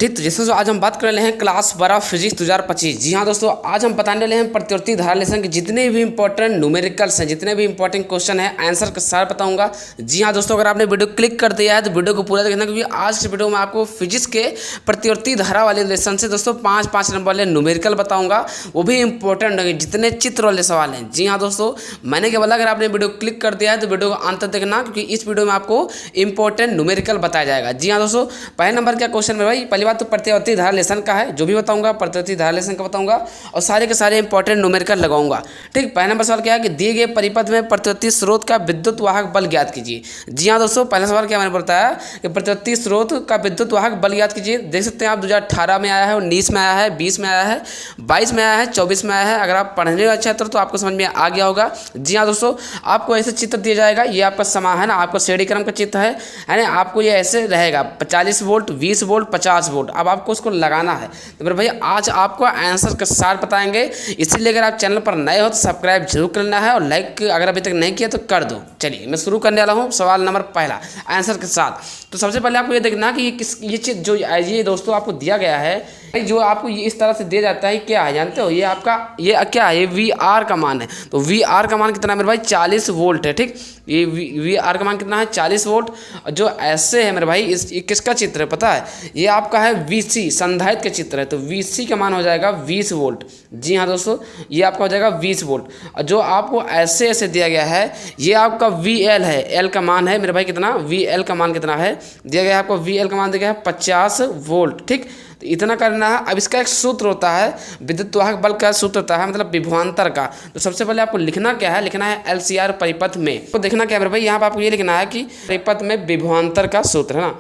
ठीक, तो जैसे दोस्तों आज हम बात कर रहे हैं क्लास 12 फिजिक्स 2025। जी हाँ दोस्तों, आज हम बताने वाले हैं प्रतिवर्ती धारा लेसन के जितने भी इंपॉर्टेंट न्यूमेरिकल्स हैं, जितने भी इंपॉर्टेंट क्वेश्चन है, आंसर के साथ बताऊंगा। जी हाँ दोस्तों, अगर आपने वीडियो क्लिक कर दिया है तो वीडियो को पूरा देखना, क्योंकि आज के वीडियो में आपको फिजिक्स के प्रतिवर्ती धारा वाले लेसन से दोस्तों 5 नंबर वाले न्यूमेरिकल बताऊंगा, वो भी इंपॉर्टेंट होंगे, जितने चित्र वाले सवाल हैं। जी हाँ दोस्तों, मैंने क्या बोला, अगर आपने वीडियो क्लिक कर दिया है तो वीडियो को अंत तक देखना, क्योंकि इस वीडियो में आपको इंपॉर्टेंट न्यूमेरिकल बताया जाएगा। जी हाँ दोस्तों, पहले नंबर क्या क्वेश्चन में भाई, पहली बात तो प्रतिवर्ती धारा लेसन का है, जो भी बताऊंगा प्रतिवर्ती धारा लेसन का बताऊंगा, और सारे के सारे इंपॉर्टेंट न्यूमेरिकल लगाऊंगा। ठीक, पहला नंबर सवाल क्या है कि दिए गए परिपथ में प्रतिवर्ती स्रोत का विद्युत वाहक बल ज्ञात कीजिए। जी हाँ दोस्तों, पहला सवाल क्या मैंने बताया कि प्रतिवर्ती स्रोत का विद्युत वाहक बल ज्ञात कीजिए। देख सकते हैं आप 2018 में आया है, 19 में आया है, 20 में आया है, 22 में आया है, 24 में आया है। अगर आप पढ़ने में अच्छा तो आपको समझ में आ गया होगा। जी हाँ दोस्तों, आपको ऐसे चित्र दिया जाएगा, ये आपका समा है ना, आपका श्रेणी क्रम का चित्र है ना, आपको ये ऐसे रहेगा 40 वोल्ट, 20 वोल्ट, 50 वोल्ट। अब आपको उसको लगाना है। तो मेरे भाई आज आपको आंसर के साथ बताएंगे, इसीलिए अगर आप चैनल पर नए हो तो सब्सक्राइब जरूर करना है, और लाइक अगर अभी तक नहीं किया तो कर दो। चलिए मैं शुरू करने वाला हूँ सवाल नंबर पहला आंसर के साथ। तो सबसे पहले आपको ये देखना कि ये चीज जो ये दोस्तों आपको दिया गया है, जो आपको ये इस तरह से दिया जाता है, क्या है जानते हो, ये आपका ये क्या है, ये वी आर का मान है। तो वी आर का मान कितना है मेरे भाई, 40 वोल्ट है। ठीक, ये वी आर का मान कितना है, 40 वोल्ट। जो ऐसे है मेरे भाई, ये किसका चित्र है पता है, ये आपका है वीसी संधारित्र का चित्र है। तो वीसी का मान हो जाएगा 20 वोल्ट। जी हाँ दोस्तों, ये आपका हो जाएगा 20 वोल्ट। और जो आपको ऐसे ऐसे दिया गया है, ये आपका वी एल है, एल का मान है मेरे भाई कितना, वी एल का मान कितना है दिया गया है आपको, वी एल का मान दिया गया है 50 वोल्ट। ठीक, तो इतना करना है। अब इसका एक सूत्र होता है, विद्युत वाहक बल का सूत्र होता है, मतलब विभवांतर का। तो सबसे पहले आपको लिखना क्या है, लिखना है एलसीआर परिपथ में। तो देखना क्या है मेरे भाई, यहाँ पर आपको ये लिखना है कि परिपथ में विभवांतर का सूत्र है ना,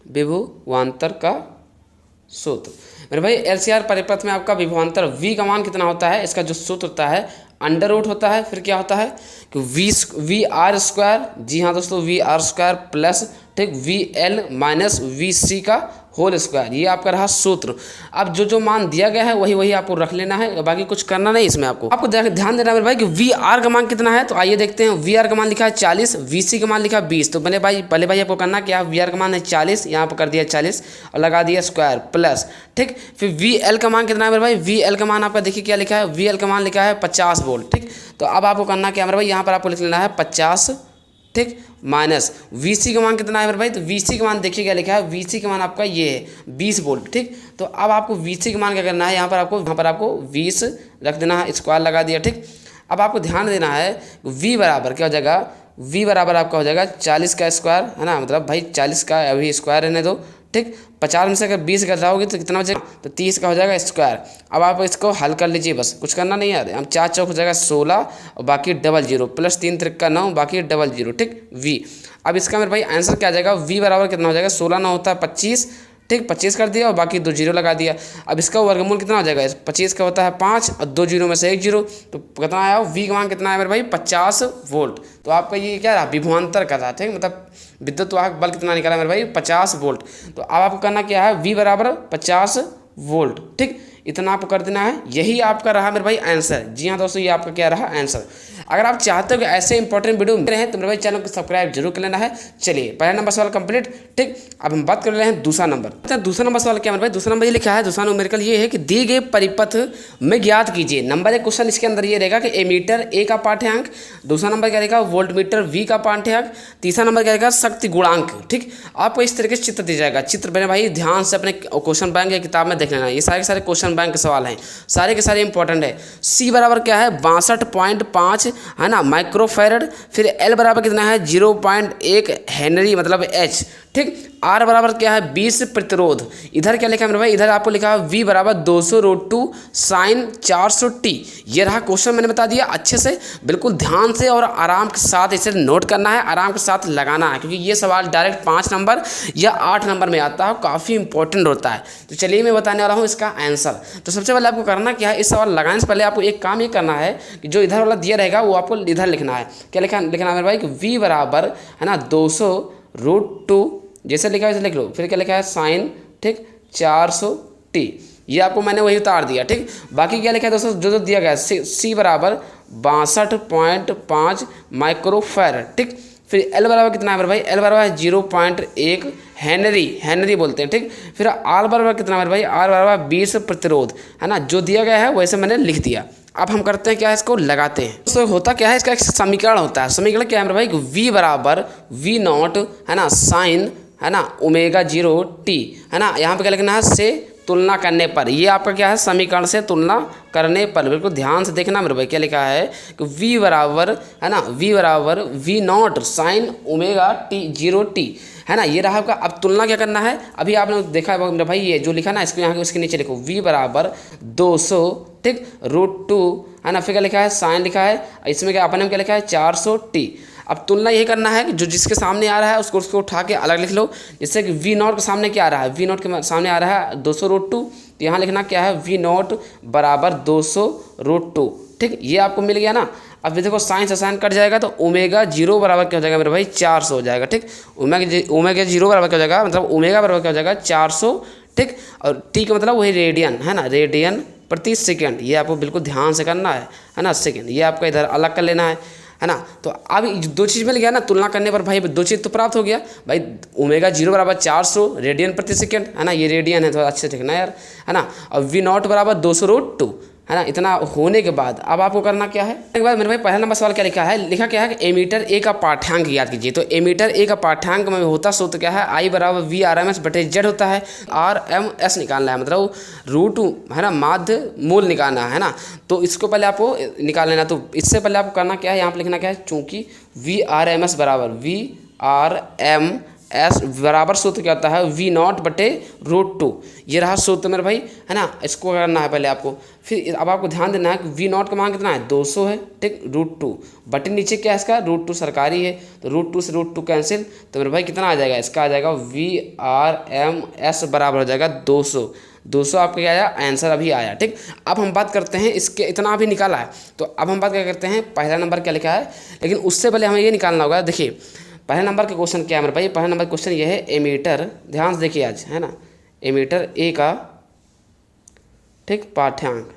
विभवांतर का सूत्र मेरे भाई। एलसीआर परिपथ में आपका विभवांतर वी का मान कितना होता है, इसका जो सूत्र होता है अंडर रूट होता है, फिर क्या होता है कि वी आर स्क्वायर। जी हाँ दोस्तों, वी आर स्क्वायर प्लस ठीक वी एल माइनस वी सी का होल स्क्वायर। ये आपका रहा सूत्र। अब जो मान दिया गया है वही आपको रख लेना है, बाकी कुछ करना नहीं इसमें। आपको ध्यान देना है मेरे भाई कि वी आर का मान कितना है। तो आइए देखते हैं, वी आर का मान लिखा है 40, वी सी का मान लिखा है 20। तो पहले भाई आपको करना क्या, वी आर का मान है 40, यहाँ पर कर दिया 40 और लगा दिया स्क्वायर प्लस। ठीक, फिर वी एल का मान कितना है मेरे भाई, वी एल का मान आपका देखिए क्या लिखा है, वी एल का मान लिखा है 50 वोल्ट। ठीक, तो अब आपको करना क्या मेरे भाई, यहाँ पर आपको लिख लेना है 50 ठीक माइनस वीसी का मान कितना है मेरे भाई। तो वीसी का मान देखिए क्या लिखा है, वीसी का मान आपका ये है 20 वोल्ट। ठीक, तो अब आपको वीसी का मान क्या करना है, यहाँ पर आपको 20 रख देना है, स्क्वायर लगा दिया। ठीक, अब आपको ध्यान देना है वी बराबर क्या हो जाएगा, वी बराबर आपका हो जाएगा 40 का स्क्वायर है ना, मतलब भाई 40 का अभी स्क्वायर रहने दो। ठीक, 50 में से अगर 20 घटाओगे तो कितना बचेगा, तो 30 का हो जाएगा स्क्वायर। अब आप इसको हल कर लीजिए, बस कुछ करना नहीं है। हम 4 चौक हो जाएगा 16 और बाकी डबल जीरो प्लस 3 त्रिक्का 9 बाकी डबल जीरो। ठीक, वी। अब इसका मेरे भाई आंसर क्या आ जाएगा, वी बराबर कितना हो जाएगा, 16 9 होता है 25। ठीक, 25 कर दिया और बाकी 2 जीरो लगा दिया। अब इसका वर्गमूल कितना हो जाएगा, 25 का होता है 5 और 2 जीरो में से 1 जीरो, तो कितना आया, वी का मान कितना है मेरे भाई 50 वोल्ट। तो आपका ये क्या रहा, विभवांतर का था। ठीक, मतलब विद्युत वाहक बल कितना निकाला मेरे भाई 50 वोल्ट। तो अब आपको करना क्या है, वी बराबर 50 वोल्ट। ठीक, इतना आपको कर देना है, यही आपका रहा मेरे भाई आंसर। जी हाँ दोस्तों, ये आपका क्या रहा आंसर। अगर आप चाहते हो कि ऐसे इंपॉर्टेंट वीडियो मिल रहे हैं तो मेरे भाई चैनल को सब्सक्राइब जरूर कर लेना है। चलिए पहला नंबर सवाल कंप्लीट। ठीक, अब हम बात कर रहे हैं दूसरा नंबर। दूसरा नंबर सवाल क्या मेरे भाई, दूसरा नंबर ये लिखा है, दूसरा न्यूमेरिकल ये है कि दिए गए परिपथ में ज्ञात कीजिए। नंबर 1 क्वेश्चन इसके अंदर ये रहेगा कि एमीटर ए का पाठ्यांक, दूसरा नंबर क्या रहेगा वोल्ट मीटर वी का पाठ्यांक, तीसरा नंबर क्या रहेगा शक्ति गुणांक। ठीक, आपको इस तरीके से चित्र दिया जाएगा। चित्र मेरे भाई ध्यान से अपने क्वेश्चन बैंक या किताब में देख लेना, ये सारे के सारे क्वेश्चन बैंक के सवाल हैं, सारे के सारे इंपॉर्टेंट है। सी बराबर क्या है 62.5 है ना माइक्रोफैरड, फिर एल बराबर कितना है 0.1 हेनरी मतलब एच। ठीक, आर बराबर क्या है 20 प्रतिरोध। इधर क्या लिखा है मेरे भाई, इधर आपको लिखा है वी बराबर 200√2 साइन 400t। ये रहा क्वेश्चन, मैंने बता दिया अच्छे से, बिल्कुल ध्यान से और आराम के साथ इसे नोट करना है, आराम के साथ लगाना है, क्योंकि ये सवाल डायरेक्ट 5 नंबर या 8 नंबर में आता है, काफ़ी इंपॉर्टेंट होता है। तो चलिए मैं बताने वाला हूँ इसका आंसर। तो सबसे पहले आपको करना क्या है, इस सवाल लगाने से पहले आपको एक काम ये करना है कि जो इधर वाला दिया रहेगा वो आपको इधर लिखना है। क्या लिखना है मेरे भाई कि वी बराबर है ना 200√2 जैसे लिखा है वैसे लिख लो, फिर क्या लिखा है साइन ठीक 400t। ये आपको मैंने वही उतार दिया। ठीक, बाकी क्या लिखा है दोस्तों, जो दिया गया है सी बराबर 62.5 माइक्रोफैरड। ठीक, फिर एल बराबर कितना है मेरे भाई, एल बराबर है 0.1 हेनरी बोलते हैं, ठीक। फिर आर बराबर कितना है मेरे भाई, आर बराबर 20 प्रतिरोध, है ना। जो दिया गया है वैसे मैंने लिख दिया। अब हम करते हैं क्या है, इसको लगाते हैं। तो होता क्या है, इसका एक समीकरण होता है। समीकरण क्या है मेरे भाई, v बराबर v नॉट, है ना, साइन, है ना, ओमेगा 0 t, है ना। यहाँ पे क्या लिखना है, से तुलना करने पर। ये आपका क्या है, समीकरण से तुलना करने पर। बिल्कुल ध्यान से देखना मेरे भाई, क्या लिखा है कि v बराबर, है ना, v बराबर v not sine omega t 0 t, है ना। ये रहा आपका। अब तुलना क्या करना है, अभी आपने देखा है मेरे भाई, ये जो लिखा ना, इसको यहाँ के उसके नीचे लिखो, v बराबर 200, ठीक, √2, है ना। फिर क्या लिखा है, साइन लिखा है, इसमें क्या अपने में क्या लिखा है, 400 t। अब तुलना यही करना है कि जो जिसके सामने आ रहा है उसको उठा के अलग लिख लो। जैसे कि वी नॉट के सामने क्या आ रहा है, वी नॉट के सामने आ रहा है 200√2, तो यहाँ लिखना क्या है, वी नॉट बराबर 200√2, ठीक। ये आपको मिल गया ना। अब देखो साइन से साइन कट जाएगा तो ओमेगा 0 बराबर क्या हो जाएगा मेरे भाई, 400 हो जाएगा, ठीक। ओमेगा 0 बराबर क्या हो जाएगा, मतलब ओमेगा बराबर क्या हो जाएगा, 400, ठीक। और टी का मतलब वही रेडियन, है ना, रेडियन प्रति सेकेंड। ये आपको बिल्कुल ध्यान से करना है ना, सेकेंड। ये आपका इधर अलग कर लेना है ना। तो अब दो चीज़ मिल गया ना, तुलना करने पर भाई दो चीज़ तो प्राप्त हो गया भाई। ओमेगा 0 बराबर 400 रेडियन प्रति सेकेंड, है ना, ये रेडियन है, थोड़ा अच्छे से देखना यार, है ना। और वी नॉट बराबर 200√2, है ना। इतना होने के बाद अब आपको करना क्या है, एक बार मेरे भाई पहला नंबर सवाल क्या लिखा है, लिखा क्या है कि एमीटर ए का पाठ्यांक याद कीजिए। तो एमीटर ए का पाठ्यांक में होता सूत्र क्या है, आई बराबर वी आर एम एस बटे जेड होता है। आर एम एस निकालना है, मतलब √2, है ना, माध्य मूल निकालना है ना। तो इसको पहले आपको निकाल लेना। तो इससे पहले आपको करना क्या है, यहाँ पर लिखना क्या है, चूँकि वी आर एम एस बराबर VRMS बराबर सूत्र क्या होता है, वी नॉट बटे √2। ये रहा सूत्र मेरे भाई, है ना। इसको करना है पहले आपको। फिर अब आपको ध्यान देना है कि वी नॉट का मान कितना है, 200 है, ठीक, √2 बटे नीचे क्या है इसका, √2 सरकारी है, तो √2 से √2 कैंसिल, तो मेरे भाई कितना आ जाएगा, इसका आ जाएगा VRMS बराबर हो जाएगा 200 आपका क्या आया, आंसर अभी आया, ठीक। अब हम बात करते हैं इसके, इतना अभी निकाला है, तो अब हम बात क्या करते हैं, पहला नंबर क्या लिखा है। लेकिन उससे पहले हमें ये निकालना होगा। देखिए पहले नंबर का क्वेश्चन क्या है मेरे भाई, पहला नंबर क्वेश्चन ये है, एमीटर, ध्यान से देखिए आज, है ना, एमीटर ए का, ठीक, पाठ्यांक।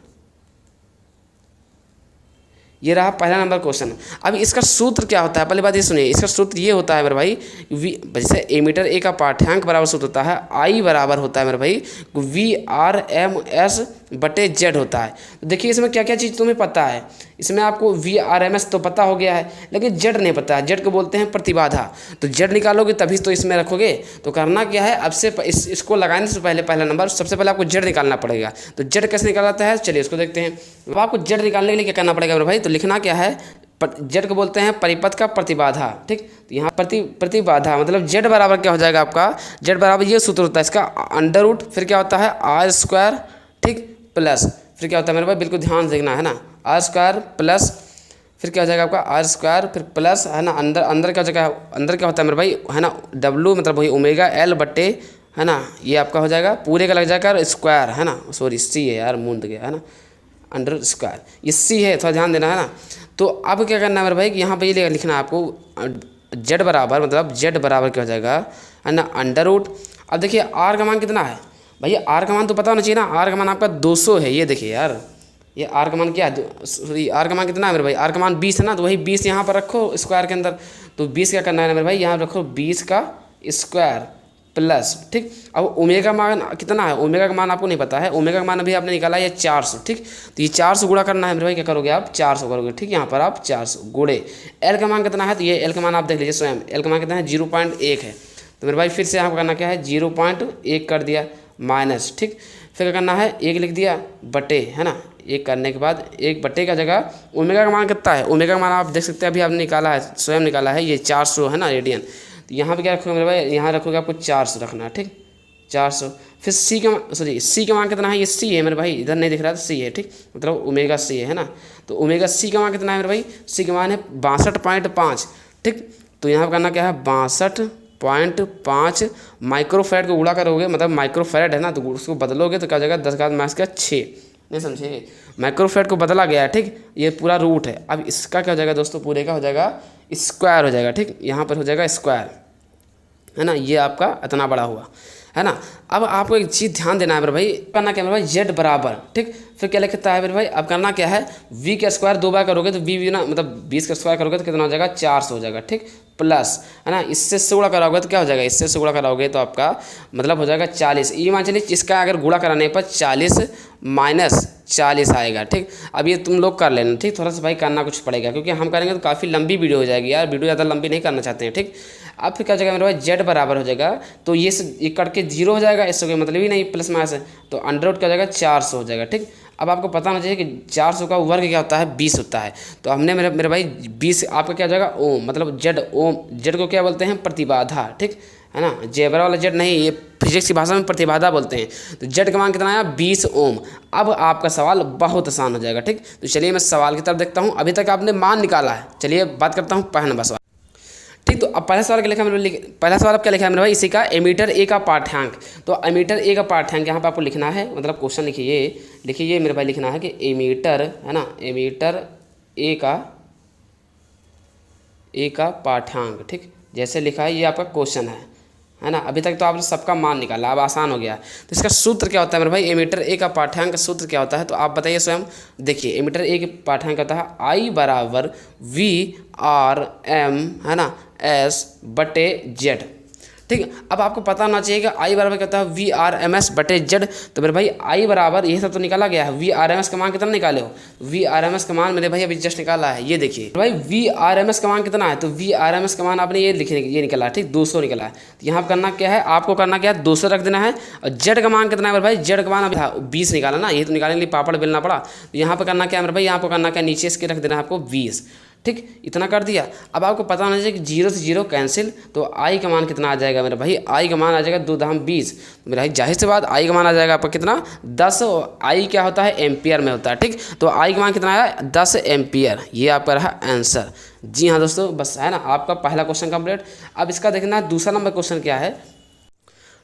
ये रहा पहला नंबर क्वेश्चन। अब इसका सूत्र क्या होता है, पहले बात ये सुनिए, इसका सूत्र ये होता है मेरे भाई, जैसे एमीटर ए का पाठ्यांक बराबर सूत्र होता है, आई बराबर होता है मेरे भाई VRMS बटे जेड होता है। तो देखिए इसमें क्या क्या चीज़ तुम्हें पता है, इसमें आपको VRMS तो पता हो गया है, लेकिन जेड नहीं पता है। जेड को बोलते हैं प्रतिबाधा। तो जेड निकालोगे तभी तो इसमें रखोगे। तो करना क्या है, अब से इसको लगाने से पहले पहला नंबर सबसे पहले आपको जेड निकालना पड़ेगा। तो जेड कैसे निकालता है, चलिए इसको देखते हैं। अब आपको जेड निकालने के लिए क्या करना पड़ेगा मेरे भाई, तो लिखना क्या है, जेड को बोलते हैं परिपथ का प्रतिबाधा, ठीक। तो यहाँ प्रतिबाधा मतलब जेड बराबर क्या हो जाएगा आपका, जेड बराबर ये सूत्र होता है इसका, √, फिर क्या होता है R², ठीक, प्लस, फिर क्या होता है मेरे भाई, बिल्कुल ध्यान से देखना, है ना, R² प्लस, फिर क्या हो जाएगा आपका R², फिर प्लस, है ना, अंदर क्या हो जाएगा, अंदर क्या होता है मेरे भाई, है ना, W मतलब वही ओमेगा L बटे, है ना, ये आपका हो जाएगा पूरे का लग जाएगा स्क्वायर, है ना, सॉरी C है यार, मूंद गया, है ना, √², ये C है, थोड़ा ध्यान देना, है ना। तो अब क्या करना है मेरे भाई कि यहाँ पे ये लिखना है आपको, जेड बराबर, मतलब जेड बराबर क्या हो जाएगा, है ना, √। अब देखिए आर का मान कितना है भैया, आर का मान तो पता होना चाहिए ना, आर का मान आपका 200 है। ये देखिए यार, ये आर का मान क्या है, सॉरी आर का मान कितना है मेरे भाई, आर का मान 20 है ना, तो वही 20 यहाँ पर रखो स्क्वायर के अंदर। तो 20 क्या करना है मेरे भाई, यहाँ रखो 20 का स्क्वायर प्लस, ठीक। अब ओमेगा मान कितना है, ओमेगा का मान आपको नहीं पता है, ओमेगा का मान अभी आपने निकाला है 400, ठीक। तो ये 400 गुणा करना है मेरे भाई, क्या करोगे आप, 400 करोगे, ठीक। यहाँ पर आप 400 गुणे एल का मान कितना है, तो ये एल का मान आप देख लीजिए स्वयं, एल का मान कितना है, 0.1 है। तो मेरे भाई फिर से यहाँ करना क्या है, 0.1 कर दिया माइनस, ठीक। फिर क्या करना है, 1 लिख दिया बटे, है ना, 1 करने के बाद 1 बटे का जगह ओमेगा का मान कितना है, ओमेगा का मान आप देख सकते हैं, अभी आपने निकाला है, स्वयं निकाला है, ये 400 है ना रेडियन। तो यहाँ पे क्या रखोगे मेरे भाई, यहाँ रखोगे आपको 400 रखना है, ठीक, 400। फिर सी का मान कितना है, ये सी है मेरे भाई, इधर नहीं दिख रहा था, सी है, ठीक, मतलब ओमेगा सी है ना। तो ओमेगा सी का मान कितना है मेरे भाई, सी का मान है 62.5, ठीक। तो यहाँ पर करना क्या है, 62.5 माइक्रोफैरड को गुणा करोगे, मतलब माइक्रोफैरड है ना, तो उसको बदलोगे तो क्या हो जाएगा, 10⁻⁶, नहीं समझे, माइक्रोफैरड को बदला गया है, ठीक। ये पूरा रूट है। अब इसका क्या हो जाएगा दोस्तों, पूरे का हो जाएगा स्क्वायर हो जाएगा, ठीक, यहाँ पर हो जाएगा स्क्वायर, है ना। ये आपका इतना बड़ा हुआ। है ना। अब आपको एक चीज़ ध्यान देना है मेरे भाई, करना क्या है मेरे भाई, जेड बराबर, ठीक। फिर क्या लिखता है मेरे भाई, अब करना क्या है, वी का स्क्वायर 2 बार करोगे तो वी ना मतलब 20 का स्क्वायर करोगे तो कितना हो जाएगा, 400 हो जाएगा, ठीक। प्लस है ना, इससे गुणा कराओगे तो क्या हो जाएगा, इससे गुणा कराओगे तो आपका मतलब हो जाएगा 40। ये मान चलिए इसका अगर गुणा कराने पर 40 माइनस 40 आएगा, ठीक। अब ये तुम लोग कर लेना, ठीक। थोड़ा सा भाई करना कुछ पड़ेगा क्योंकि हम करेंगे तो काफ़ी लंबी वीडियो हो जाएगी यार, वीडियो ज़्यादा लंबी नहीं करना चाहते हैं, ठीक। अब फिर क्या हो जाएगा मेरे भाई, जेड बराबर हो जाएगा तो ये कट के 0 हो जाएगा, इससे कोई मतलब ही नहीं प्लस माइनस है, तो अंडर रूट क्या हो जाएगा, 400 हो जाएगा, ठीक। अब आपको पता होना चाहिए कि 400 का वर्ग क्या होता है, 20 होता है। तो हमने मेरे भाई 20 आपका क्या हो जाएगा, ओम मतलब जेड, ओम जेड को क्या बोलते हैं, प्रतिबाधा, ठीक है ना। जेबरा वाला जेड नहीं, ये फिजिक्स की भाषा में प्रतिबाधा बोलते हैं। तो जेड का मान कितना आया, 20 ओम। अब आपका सवाल बहुत आसान हो जाएगा, ठीक। तो चलिए मैं सवाल की तरफ देखता हूँ। अभी तक आपने मान निकाला है, चलिए बात करता हूँ पहला नंबर सवाल, ठीक। तो अब पहला सवाल क्या लिखा है पहला सवाल अब क्या लिखा है मेरे भाई, इसी का एमीटर ए का पाठ्यांक। तो एमीटर ए का पाठ्यांक यहाँ पे आपको लिखना है, मतलब क्वेश्चन लिखिए मेरे भाई, लिखना है कि एमीटर है ना, एमीटर ए का पाठ्यांक, ठीक। जैसे लिखा है ये आपका क्वेश्चन है ना। अभी तक तो आपने सबका मान निकाला, अब आसान हो गया। तो इसका सूत्र क्या होता है मेरे भाई, एमीटर ए का पाठ्यांक का सूत्र क्या होता है, तो आप बताइए स्वयं। देखिए एमीटर ए के पाठ्यांक होता है आई बराबर वी आर एम है ना एस बटे जेड, ठीक। अब आपको पता होना चाहिए कि आई बराबर क्या होता है, वी आर एम एस बटे जेड। तो मेरे भाई आई बराबर ये सब तो निकाला गया है, वी आर एम एस का मान कितना निकाले हो, वी आर एम एस का मान मेरे भाई अभी जस्ट निकाला है, ये देखिए भाई वी आर एम एस का मान कितना है, तो वी आर एम एस का मान आपने ये निकाला है, ठीक, 200 निकाला है। तो यहाँ पर करना क्या है, आपको करना क्या है, 200 रख देना है। और जेड का मान कितना है मेरे भाई, जेड का मान अभी 20 निकाला ना, ये तो निकालने के लिए पापड़ बेलना पड़ा। तो यहाँ पर करना क्या है मेरे भाई, यहाँ पर करना क्या, नीचे इसके रख देना है आपको 20, ठीक। इतना कर दिया। अब आपको पता होना चाहिए कि 0 से 0 कैंसिल, तो आई का मान कितना आ जाएगा मेरे भाई, आई का मान आ जाएगा 2 धाम 20। तो मेरा भाई जाहिर सी बात आई का मान आ जाएगा आपका कितना, 10। आई क्या होता है, एम्पियर में होता है, ठीक। तो आई का मान कितना आया, 10 एम्पियर। ये आपका रहा आंसर। जी हाँ दोस्तों, बस है ना, आपका पहला क्वेश्चन कंप्लीट। अब इसका देखना दूसरा नंबर क्वेश्चन क्या है,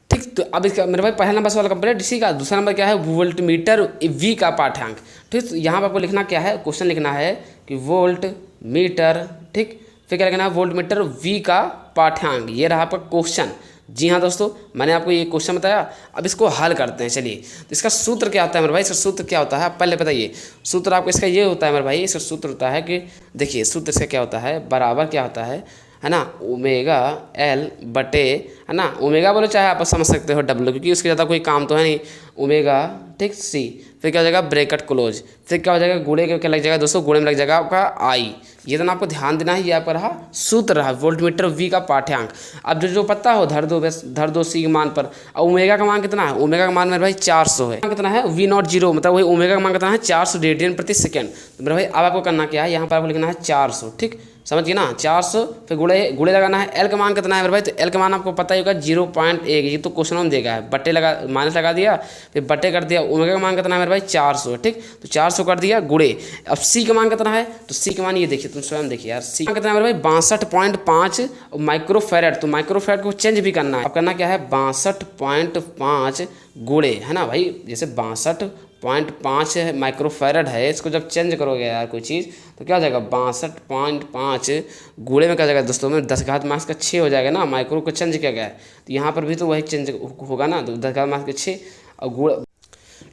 ठीक। तो अब इसका मेरे भाई पहला नंबर सवाल कंप्लीट। इसी का दूसरा नंबर क्या है, वोल्ट मीटर वी का पाठ्यांक, ठीक। तो यहाँ पर आपको लिखना क्या है, क्वेश्चन लिखना है कि वोल्ट मीटर, ठीक। फिर क्या लिखना है, वोल्ट मीटर वी का पाठ्यांक। ये रहा आपका क्वेश्चन। जी हाँ दोस्तों, मैंने आपको ये क्वेश्चन बताया। अब इसको हल करते हैं, चलिए। तो इसका सूत्र क्या होता है मेरे भाई, इसका सूत्र क्या होता है, आप पहले बताइए। सूत्र आपको इसका ये होता है मेरे भाई, इसका सूत्र होता है कि देखिए सूत्र इसका क्या होता है, बराबर क्या होता है ना, ओमेगा एल बटे, है ना, ओमेगा बोलो चाहे आप समझ सकते हो डब्ल्यू, क्योंकि उसके ज़्यादा कोई काम तो है नहीं, ओमेगा, ठीक, सी। फिर क्या हो जाएगा, ब्रैकेट क्लोज। फिर क्या हो जाएगा, गुणे के क्या लग जाएगा दोस्तों, गुणे में लग जाएगा आपका आई। ये तो ना आपको ध्यान देना है, ये आपका रहा सूत्र रहा वोल्टमीटर वी का पाठ्यांक। अब जो पता हो धर दो सी के मान पर। और ओमेगा का मान कितना है, ओमेगा का मान मेरे भाई 400 है। कितना है, वी नॉट जीरो, मतलब वही ओमेगा का मान कितना है, 400 रेडियन प्रति सेकेंड। तो मेरे भाई अब आपको करना क्या है, यहाँ पर आपको लिखना है 400, ठीक, समझिए ना, 400। फिर गुणे लगाना है। एल का मान कितना है मेरे भाई, तो एल का मान आपको पता ही होगा 0.1, ये तो क्वेश्चन में देगा है, बट्टे लगा माइनस लगा दिया, फिर बट्टे कर दिया। ओमेगा का मान कितना है मेरे भाई, 400, ठीक। तो 400 कर दिया गुणे। अब सी का मान कितना है, तो सी का मान ये देखिए, तुम स्वयं देखिए यार, सी कितना है मेरे भाई, 62.5 माइक्रोफेरेड। तो माइक्रोफेरेड को चेंज भी करना है। अब करना क्या है, 62.5 गुणे, है ना भाई, जैसे 62.5 माइक्रोफेरेड है, इसको जब चेंज करोगे यार कोई चीज़ तो क्या हो जाएगा, 62.5 गुणे में क्या हो जाएगा दोस्तों में 10 घात माइनस का 6 हो जाएगा ना, माइक्रो को चेंज किया गया है। तो यहाँ पर भी तो वही चेंज होगा ना, तो 10 घात माइनस का 6 और गुणे,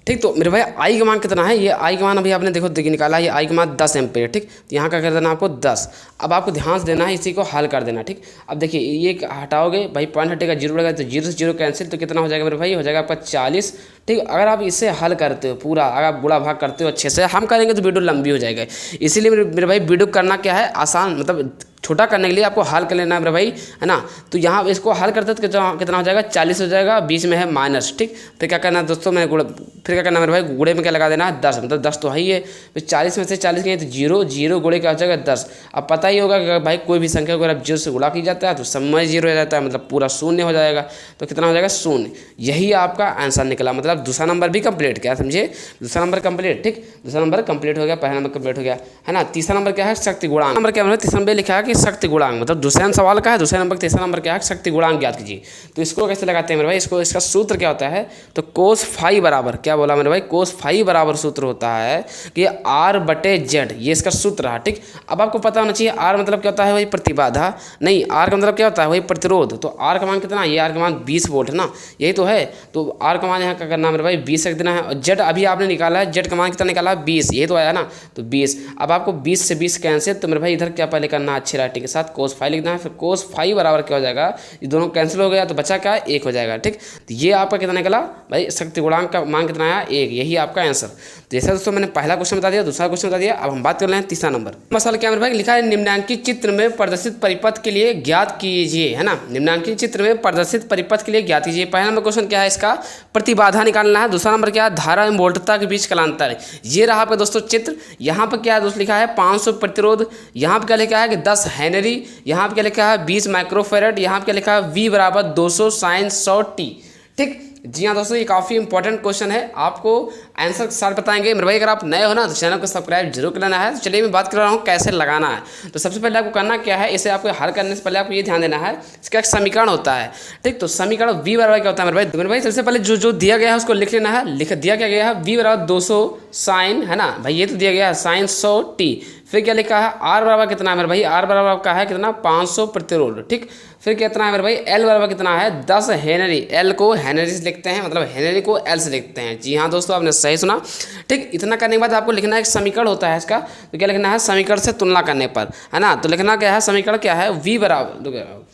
ठीक। तो मेरे भाई आई का मान कितना है, ये आई का मान अभी आपने देखो निकाला, ये आई का मान 10 एम्पेयर, ठीक। तो यहाँ का कर देना आपको 10। अब आपको ध्यान से देना है, इसी को हल कर देना, ठीक। अब देखिए ये हटाओगे भाई, पॉइंट हटेगा, 0 लगेगा, तो 0 से 0 कैंसिल, तो कितना हो जाएगा मेरे भाई, हो जाएगा आपका 40, ठीक। अगर आप इसे हल करते हो पूरा, अगर आप बुरा भाग करते हो अच्छे से, हम करेंगे तो वीडियो लंबी हो जाएगा। इसीलिए मेरे भाई वीडियो करना क्या है, आसान, मतलब छोटा करने के लिए आपको हल कर लेना है मेरे भाई, है ना। तो यहाँ इसको हल करते तो कितना हो जाएगा, 40 हो जाएगा, बीच में है माइनस, ठीक। फिर क्या करना है दोस्तों, फिर क्या करना है मेरे भाई, गुणे में क्या लगा देना है 10, मतलब 10 तो है ही है। फिर 40 में से 40 गए तो 0 गुणे क्या हो जाएगा 10। अब पता ही होगा कि भाई कोई भी संख्या को अगर 0 से गुणा की जाता है तो समय 0 हो जाता है, मतलब पूरा शून्य हो जाएगा। तो कितना हो जाएगा, शून्य। यही आपका आंसर निकला, मतलब दूसरा नंबर भी कंप्लीट, क्या समझे, दूसरा नंबर कंप्लीट, ठीक। दूसरा नंबर कंप्लीट हो गया, पहला नंबर कंप्लीट हो गया, है ना। तीसरा नंबर क्या है, शक्ति गुणांक। नंबर क्या है, तीसरा नंबर लिखा है कि कि शक्ति गुणांक, मतलब दूसरा सवाल का है, दूसरे नंबर तीसरा नंबर क्या है, शक्ति गुणांक ज्ञात कीजिए। तो इसको कैसे लगाते हैं मेरे भाई, इसको इसका सूत्र क्या होता है, तो कोस फाई बराबर क्या बोला मेरे भाई, कोस फाई बराबर सूत्र होता है कि R/Z, ये इसका सूत्र है। ठीक, अब आपको पता होना चाहिए R मतलब क्या होता है वही प्रतिबाधा, नहीं R का मतलब क्या होता है वही प्रतिरोध। तो R का मान कितना, ये R का मान 20 वोल्ट है ना, यही तो है। तो R का मान यहाँ क्या करना है मेरे भाई 20 रख देना है, और Z अभी आपने निकाला है, Z का मान कितना निकाला है 20, यही तो आया ना, तो 20। अब आपको 20 से 20 कैंसिल, तो मेरे भाई इधर क्या पहले करना है अच्छी राइटिंग के साथ कोस फाई लिखना है, फिर कोस फाई बराबर क्या हो जाएगा, ये दोनों कैंसिल हो गया तो बचा क्या, 1 हो जाएगा। ठीक, तो ये आपका कितना निकला भाई, शक्ति गुणांक का मान कितना आया 1, यही आपका आंसर। तो जैसा दोस्तों मैंने पहला क्वेश्चन बता दिया, दूसरा क्वेश्चन बता दिया, अब हम बात कर रहे हैं तीसरा नंबर। मसाला क्या मेरे भाई लिखा है, निम्नांकित चित्र में प्रदर्शित परिपथ के लिए ज्ञात कीजिए, है ना, निम्नांकित चित्र में प्रदर्शित परिपथ के लिए ज्ञात कीजिए। पहला नंबर क्वेश्चन क्या है, इसका प्रतिबाधा निकालना है। दूसरा नंबर क्या है, धारा एवं वोल्टता के बीच कालांतर है। ये रहा आपका दोस्तों चित्र। यहाँ पर क्या है दोस्त लिखा है 500 प्रतिरोध, यहाँ पर क्या लिखा है कि 10 हेनरी, यहाँ पर क्या लिखा है 20 माइक्रोफेरेड, यहाँ पर क्या लिखा है V बराबर 200 sin 100t। ठीक, जी हाँ दोस्तों, ये काफ़ी इंपॉर्टेंट क्वेश्चन है, आपको आंसर के साथ बताएंगे मेरे भाई। अगर आप नए हो ना तो चैनल को सब्सक्राइब जरूर कर लेना है। तो चलिए मैं बात कर रहा हूँ कैसे लगाना है। तो सबसे पहले आपको करना क्या है, इसे आपको हल करने से पहले आपको ये ध्यान देना है, इसका एक समीकरण होता है। ठीक, तो समीकरण V बराबर क्या होता है मेरे भाई सबसे पहले जो दिया गया है उसको लिख लेना है। दिया क्या गया है V बराबर 200 साइन, है ना भाई, ये तो दिया गया है sin 100t। फिर क्या लिखा है R बराबर कितना है मेरे भाई, R बराबर आपका है कितना 500 प्रतिरोध। ठीक, फिर कितना है मेरे भाई L बराबर कितना है 10 हेनरी, L को हेनरी से लिखते हैं, मतलब हेनरी को L से लिखते हैं। जी हाँ दोस्तों, आपने सही सुना। ठीक, इतना करने के बाद आपको लिखना है एक समीकरण होता है इसका, तो क्या लिखना है समीकरण से तुलना करने पर, है ना। तो लिखना क्या है, समीकरण क्या है V बराबर,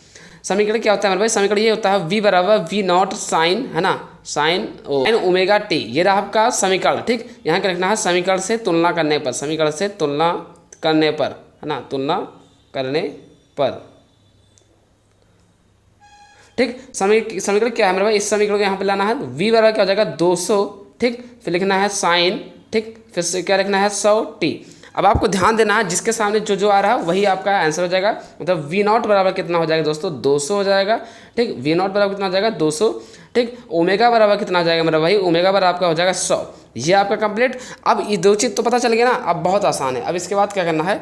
समीकरण क्या होता है मेरे भाई, समीकरण ये होता है V बराबर V0 साइन, है ना, साइन ओमेगा टी, ये रहा आपका समीकरण। ठीक, यहाँ क्या लिखना है समीकरण से तुलना करने पर, समीकरण से तुलना करने पर, है ना, तुलना करने पर। ठीक, समीकरण क्या है मेरे भाई, इस समीकरण को यहाँ पे लाना है, V बराबर क्या हो जाएगा 200। ठीक, फिर लिखना है साइन, ठीक, फिर से क्या लिखना है 100t। अब आपको ध्यान देना है जिसके सामने जो आ रहा है वही आपका आंसर हो जाएगा। मतलब V0 बराबर कितना हो जाएगा दोस्तों 200 हो जाएगा। ठीक, V0 बराबर कितना हो जाएगा 200। ठीक, ओमेगा बराबर कितना हो जाएगा मेरा भाई, ओमेगा बराबर आपका हो जाएगा 100। ये आपका कंप्लीट। अब ये दो चीज़ तो पता चल गया ना, अब बहुत आसान है। अब इसके बाद क्या करना है,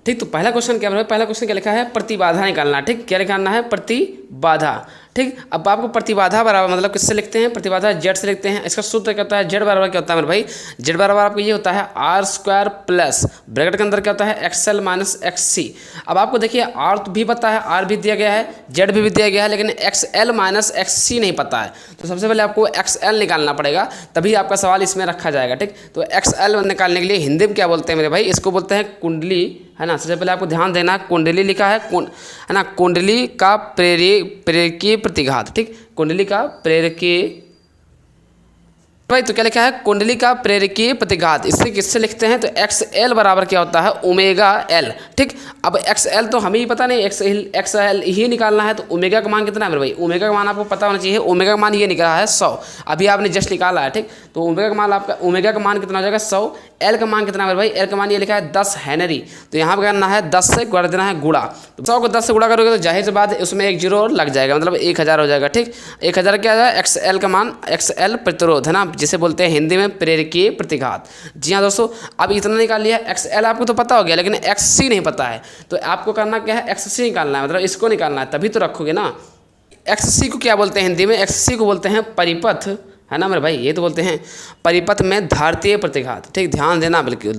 ठीक, तो पहला क्वेश्चन क्या है, पहला क्वेश्चन क्या लिखा है प्रतिबाधा निकालना। ठीक, क्या निकालना है प्रतिबाधा। ठीक, अब आपको प्रतिबाधा बराबर मतलब किससे लिखते हैं, प्रतिबाधा Z से लिखते हैं। इसका सूत्र क्या होता है, Z बराबर क्या होता है मेरे भाई, Z बराबर आपको ये होता है R² प्लस ब्रैकेट के अंदर क्या होता है XL माइनस XC। अब आपको देखिए R भी पता है, R भी दिया गया है, Z भी दिया गया है, लेकिन XL माइनस XC नहीं पता है। तो सबसे पहले आपको XL निकालना पड़ेगा, तभी आपका सवाल इसमें रखा जाएगा। ठीक, तो XL निकालने के लिए हिंदी में क्या बोलते हैं मेरे भाई, इसको बोलते हैं कुंडली, है ना। सबसे पहले आपको ध्यान देना, कुंडली लिखा है है ना, कुंडली का प्रेरकीय प्रतिघात। ठीक, कुंडली का प्रेरकीय भाई, तो क्या लिखा है कुंडली का प्रेरकीय प्रतिघात। इससे किससे लिखते हैं, तो XL बराबर क्या होता है ओमेगा L। ठीक, अब XL तो हमें ही पता नहीं, XL ही निकालना है। तो ओमेगा का मान कितना है मेरे भाई, ओमेगा का मान आपको पता होना चाहिए। ओमेगा का मान ये निकला है 100, अभी आपने जस्ट निकाला है। ठीक, तो ओमेगा का मान आपका, ओमेगा का मान कितना हो जाएगा 100। L का मान कितना है मेरे भाई, L का मान ये लिखा है 10 हेनरी। तो यहाँ पर करना है 10 से कर देना है गुणा। तो 100 को 10 से गुणा करोगे तो जाहिर सी बात है उसमें एक जीरो और लग जाएगा, मतलब 1000 हो जाएगा। ठीक, 1000 क्या है XL का मान, XL प्रतिरोध, है ना, जिसे बोलते हैं हिंदी में प्रेरकीय प्रतिघात। जी हाँ दोस्तों, अब इतना निकाल लिया। XL आपको तो पता हो गया, लेकिन XC नहीं पता है। तो आपको करना क्या है, XC निकालना है, मतलब इसको निकालना है, तभी तो रखोगे ना। XC को क्या बोलते हैं हिंदी में, XC को बोलते हैं परिपथ, है ना मेरे भाई, ये तो बोलते हैं परिपथ में धारितीय प्रतिघात। ठीक, ध्यान देना, बिल्कुल